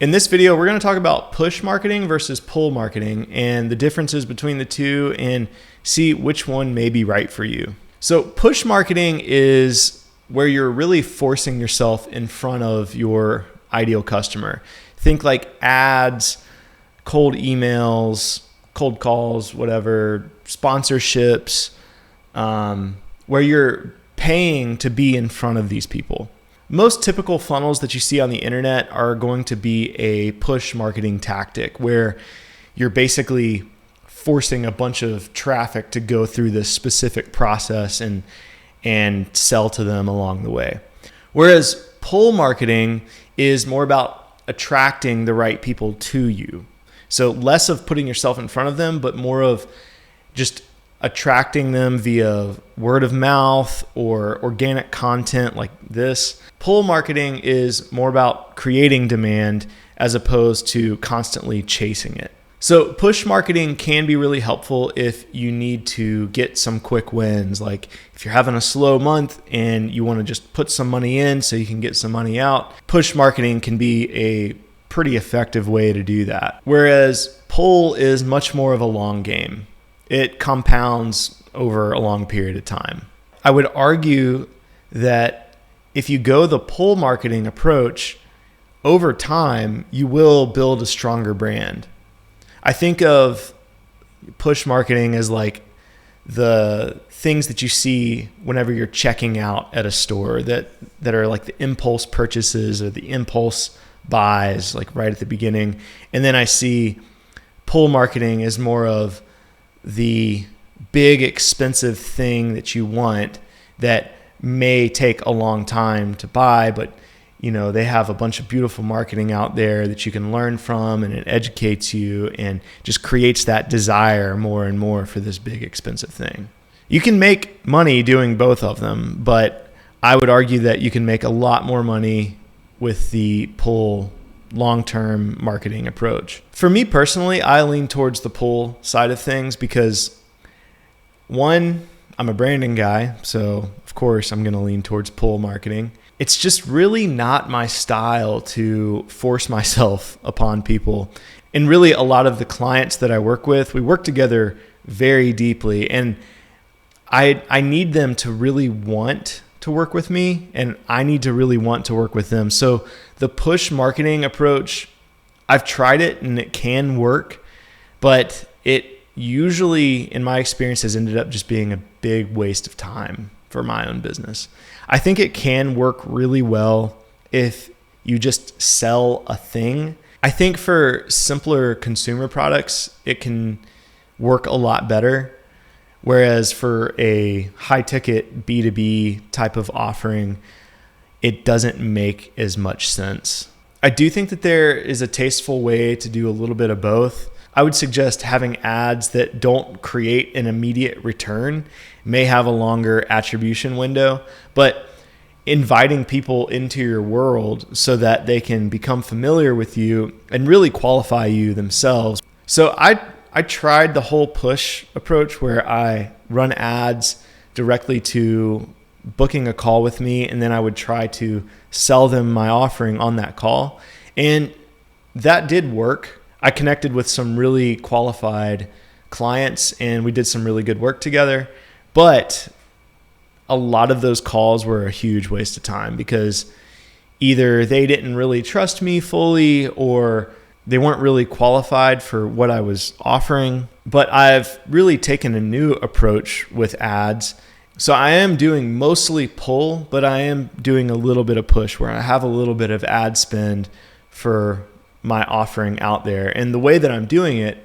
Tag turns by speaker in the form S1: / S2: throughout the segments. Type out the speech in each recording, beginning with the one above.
S1: In this video, we're going to talk about push marketing versus pull marketing and the differences between the two and see which one may be right for you. So push marketing is where you're really forcing yourself in front of your ideal customer. Think like ads, cold emails, cold calls, whatever, sponsorships, where you're paying to be in front of these people. Most typical funnels that you see on the internet are going to be a push marketing tactic where you're basically forcing a bunch of traffic to go through this specific process and sell to them along the way. Whereas pull marketing is more about attracting the right people to you. So less of putting yourself in front of them, but more of just attracting them via word of mouth or organic content like this. Pull marketing is more about creating demand as opposed to constantly chasing it. So push marketing can be really helpful if you need to get some quick wins. Like if you're having a slow month and you want to just put some money in so you can get some money out, push marketing can be a pretty effective way to do that. Whereas pull is much more of a long game. It compounds over a long period of time. I would argue that if you go the pull marketing approach, over time, you will build a stronger brand. I think of push marketing as like the things that you see whenever you're checking out at a store that are like the impulse purchases or the impulse buys, like right at the beginning. And then I see pull marketing as more of the big expensive thing that you want that may take a long time to buy, but they have a bunch of beautiful marketing out there that you can learn from, and it educates you and just creates that desire more and more for this big expensive thing. You can make money doing both of them, but I would argue that you can make a lot more money with the pull long-term marketing approach. For me personally, I lean towards the pull side of things because one, I'm a branding guy, so of course I'm going to lean towards pull marketing. It's just really not my style to force myself upon people. And really a lot of the clients that I work with, we work together very deeply, and I need them to really want to work with me, and I need to really want to work with them. So the push marketing approach, I've tried it and it can work, but it usually, in my experience, has ended up just being a big waste of time for my own business. I think it can work really well if you just sell a thing. I think for simpler consumer products, it can work a lot better. Whereas for a high ticket B2B type of offering, it doesn't make as much sense. I do think that there is a tasteful way to do a little bit of both. I would suggest having ads that don't create an immediate return, may have a longer attribution window, but inviting people into your world so that they can become familiar with you and really qualify you themselves. So I tried the whole push approach where I run ads directly to booking a call with me, and then I would try to sell them my offering on that call. And that did work. I connected with some really qualified clients and we did some really good work together. But a lot of those calls were a huge waste of time because either they didn't really trust me fully or they weren't really qualified for what I was offering. But I've really taken a new approach with ads. So I am doing mostly pull, but I am doing a little bit of push where I have a little bit of ad spend for my offering out there. And the way that I'm doing it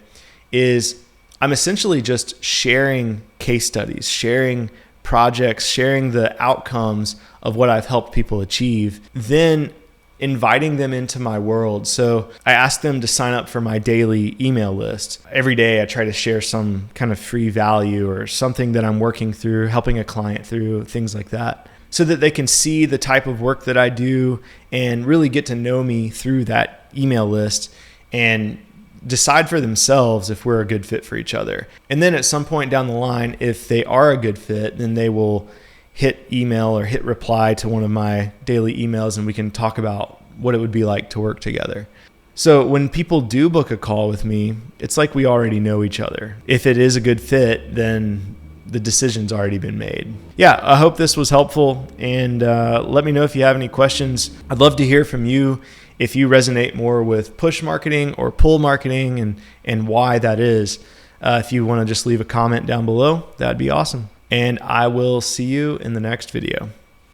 S1: is I'm essentially just sharing case studies, sharing projects, sharing the outcomes of what I've helped people achieve, then inviting them into my world. So I ask them to sign up for my daily email list. Every day I try to share some kind of free value or something that I'm working through, helping a client through, things like that, so that they can see the type of work that I do and really get to know me through that email list and decide for themselves if we're a good fit for each other. And then at some point down the line, if they are a good fit, then they will hit email or hit reply to one of my daily emails and we can talk about what it would be like to work together. So when people do book a call with me, it's like we already know each other. If it is a good fit, then the decision's already been made. Yeah, I hope this was helpful, and let me know if you have any questions. I'd love to hear from you if you resonate more with push marketing or pull marketing, and why that is. If you want to just leave a comment down below, that'd be awesome. And I will see you in the next video.